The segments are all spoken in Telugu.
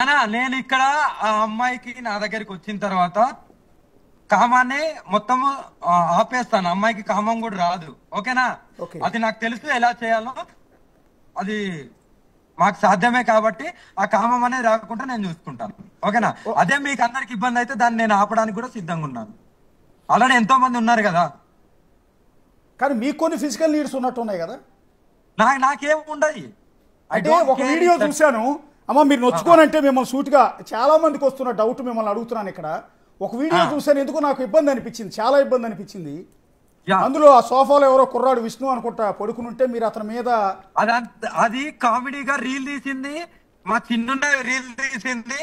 నేను ఇక్కడ ఆ అమ్మాయికి నా దగ్గరికి వచ్చిన తర్వాత కామాన్ని మొత్తం ఆపేస్తాను. అమ్మాయికి కామం కూడా రాదు. ఓకేనా? అది నాకు తెలుసు ఎలా చేయాలో. అది మాకు సాధ్యమే కాబట్టి ఆ కామం అనేది రాకుండా నేను చూసుకుంటాను. ఓకేనా? అదే మీకు అందరికి ఇబ్బంది అయితే దాన్ని నేను ఆపడానికి కూడా సిద్ధంగా ఉన్నాను. ఆల్రెడీ ఎంతో మంది ఉన్నారు కదా. కానీ మీకు కొన్ని ఫిజికల్ నీడ్స్ ఉన్నట్టు ఉన్నాయి కదా. నాకేం ఉండదు. అంటే ఒక వీడియో చూశాను. అమ్మ మీరు నొచ్చుకోనంటే మిమ్మల్ని సూటిగా చాలా మందికి వస్తున్న డౌట్ మిమ్మల్ని అడుగుతున్నాను. ఇక్కడ ఒక వీడియో చూశాను, ఎందుకు నాకు ఇబ్బంది అనిపించింది, చాలా ఇబ్బంది అనిపించింది. అందులో ఆ సోఫాలో ఎవరో కుర్రాడు విష్ణు అనుకుంటా పడుకుని ఉంటే మీరు అతని మీద అది కామెడీగా రీల్ తీసింది. మా చిన్న రీల్ తీసింది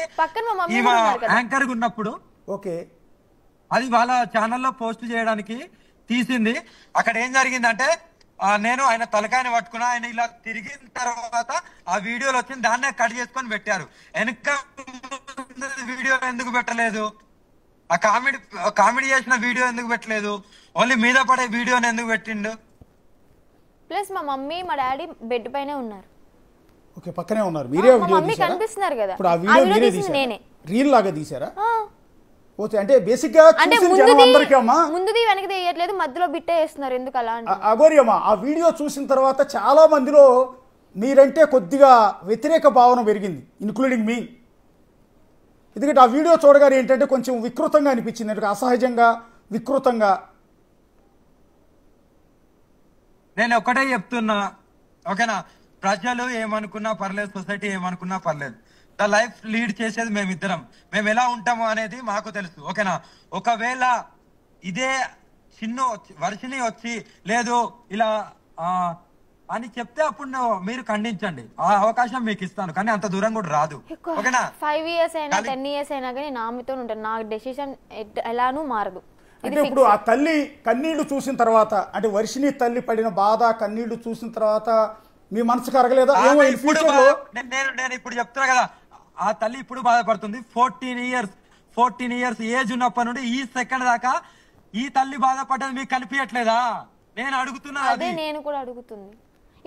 యాంకర్ ఉన్నప్పుడు. ఓకే, అది వాళ్ళ ఛానల్లో పోస్ట్ చేయడానికి తీసింది. అక్కడ ఏం జరిగిందంటే నేను ఆయన తలకాయని పట్టుకున్నా, ఆయన ఇలా తిరిగిన తర్వాత ఆ వీడియోలో వచ్చింది, దాన్నే కట్ చేసుకొని పెట్టారు. వెనక వీడియో ఎందుకు పెట్టలేదు? ఆ కామెడీ చేసిన వీడియో ఎందుకు పెట్టలేదు? ఓన్లీ మీద పడే వీడియోని ఎందుకు పెట్టిండు? ప్లస్ మా మమ్మీ మా డాడీ బెడ్ పైనే ఉన్నారు. ఓకే, పక్కనే ఉన్నారు. మీరే వీడియో కనిపిస్తున్నారు కదా. ఇప్పుడు ఆ వీడియో మీరే తీశారా? రీల్ లాగా తీశారా? ఓకే, అంటే బేసిక్ గా ముందుది వెనక్కి తీయట్లేదు, మధ్యలో బిట్టే వేస్తున్నారు. ఎందుకు అలా అగోరియమ్మా? ఆ వీడియో చూసిన తర్వాత చాలా మందిలో మీరంటే కొద్దిగా వ్యతిరేక భావన పెరిగింది, ఇన్క్లూడింగ్ మీ. ఎందుకంటే ఆ వీడియో చూడగానే ఏంటంటే కొంచెం వికృతంగా అనిపించింది, అంటే అసహజంగా వికృతంగా. నేను ఒకటే చెప్తున్నా, ఓకేనా? ప్రజలు ఏమనుకున్నా పర్లేదు, సొసైటీ ఏమనుకున్నా పర్లేదు, ద లైఫ్ లీడ్ చేసేది మేమిద్దరం. మేము ఎలా ఉంటాము అనేది మాకు తెలుసు. ఓకేనా? ఒకవేళ ఇదే చిన్న వర్షిని వచ్చి లేదు ఇలా అని చెప్తే అప్పుడు మీరు ఖండించండి, ఆ అవకాశం మీకు ఇస్తాను. కానీ అంత దూరం కూడా రాదు. ఓకేనా? 5 years అయినా 10 years అయినా కానీ నా ఆమెతో ఉంటాను. నా డెసిషన్ ఎలానూ మారదు. అంటే ఇప్పుడు ఆ తల్లి కన్నీళ్లు చూసిన తర్వాత, అంటే వర్షిని తల్లి పడిన బాధ కన్నీళ్లు చూసిన తర్వాత మీ మనసు కరగలేదా? నేను ఇప్పుడు చెప్తున్నా కదా, ఆ తల్లి ఇప్పుడు బాధపడుతుంది. 14 years ఏజ్ ఉన్నప్పటి నుండి ఈ సెకండ్ దాకా ఈ తల్లి బాధపడ్డది మీకు కనిపించట్లేదా? నేను అడుగుతున్నా. అదే నేను కూడా అడుగుతుంది.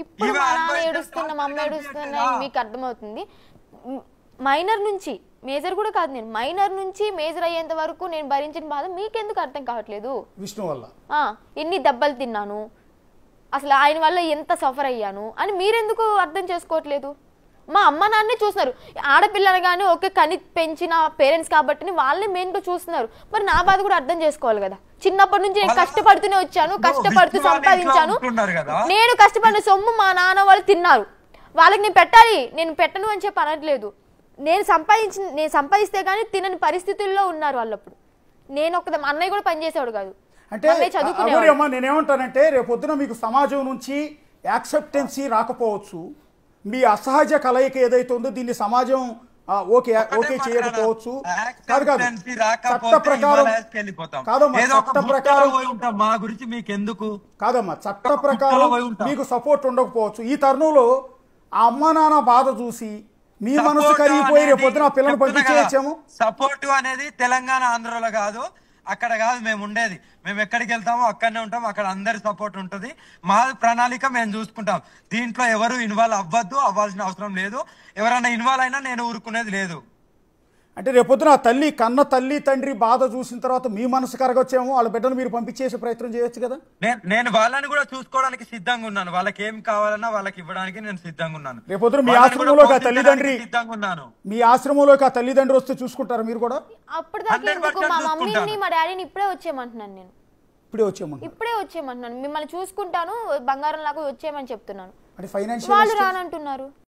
ఇప్పుడు మా నాన్న ఏడుస్తున్నా, మా అమ్మ ఏడుస్తున్నా, మీకు అర్థమవుతుంది. మైనర్ నుంచి మేజర్ కూడా కాదు, నేను మైనర్ నుంచి మేజర్ అయ్యేంత వరకు నేను భరించిన బాధ మీకెందుకు అర్థం కావట్లేదు? విష్ణు వల్ల ఎన్ని దెబ్బలు తిన్నాను, అసలు ఆయన వల్ల ఎంత సఫర్ అయ్యాను అని మీరెందుకు అర్థం చేసుకోవట్లేదు? మా అమ్మ నాన్నే చూస్తున్నారు. ఆడపిల్లలు కానీ ఓకే కని పెంచిన పేరెంట్స్ కాబట్టి వాళ్ళని మెయిన్గా చూస్తున్నారు. మరి నా బాధ కూడా అర్థం చేసుకోవాలి కదా. చిన్నప్పటి నుంచి నేను కష్టపడుతూనే వచ్చాను, కష్టపడుతూ సంపాదించాను. నేను కష్టపడిన సొమ్ము మా నాన్న వాళ్ళు తిన్నారు, వాళ్ళకి నేను పెట్టాలి. నేను పెట్టను అని చెప్పి అనట్లేదు. నేను సంపాదిస్తే కానీ తినని పరిస్థితుల్లో ఉన్నారు వాళ్ళప్పుడు. నేను అన్నయ్య కూడా పనిచేసేవాడు కాదు. అంటే నేనేమంటానంటే రేపొద్దున మీకు సమాజం నుంచి యాక్సెప్టెన్సీ రాకపోవచ్చు. మీ అసహజ కలయిక ఏదైతే ఉందో దీన్ని సమాజం ఓకే చేయకపోవచ్చు. కాదు కాదు, చట్ట ప్రకారం కాదమ్మా, చట్ట ప్రకారం మా గురించి మీకు ఎందుకు కాదమ్మా, చట్ట ప్రకారం మీకు సపోర్ట్ ఉండకపోవచ్చు. ఈ తరుణంలో ఆ అమ్మా నాన్న బాధ చూసి మీ మనసు కరిగిపోయి రేపొద్దున ఆ పిల్లలు పంపించేయచ్చాము. సపోర్ట్ అనేది తెలంగాణ ఆంధ్రలో కాదు, అక్కడ కాదు మేము ఉండేది. మేము ఎక్కడికి వెళ్తామో అక్కడనే ఉంటాం. అక్కడ అందరి సపోర్ట్ ఉంటుంది. మా ప్రణాళిక మేము చూసుకుంటాం. దీంట్లో ఎవరు ఇన్వాల్వ్ అవ్వాల్సిన అవసరం లేదు. ఎవరైనా ఇన్వాల్వ్ అయినా నేను ఊరుకునేది లేదు. అంటే రేపొద్దున తల్లి కన్న తల్లి తండ్రి బాధ చూసిన తర్వాత మీ మనసు కరగొచ్చేమో, వాళ్ళ బిడ్డను మీరు పంపించేసే ప్రయత్నం చేయొచ్చు కదా. నేను వాళ్ళని కూడా చూసుకోవడానికి సిద్ధంగా ఉన్నాను. వాళ్ళకి ఏం కావాలన్నా వాళ్ళకి ఇవ్వడానికి నేను సిద్ధంగా ఉన్నాను. రేపొద్దున మీ ఆశ్రమంలోకి ఆ తల్లిదండ్రి సిద్ధంగా ఉన్నాను. మీ ఆశ్రమంలోకి ఆ తల్లిదండ్రి వస్తే చూసుకుంటారు మీరు కూడా? అప్పటిదాకా మా మమ్మీని మా డాడీని ఇప్పుడే వచ్చేయమంటున్నాను. నేను ఇప్పుడే వచ్చేయమంటున్నాను. మిమ్మల్ని చూసుకుంటాను, బంగారం లాగా వచ్చేయమని చెప్తున్నాను. అంటే ఫైనాన్షియల్ వాళ్ళు రానంటున్నారు.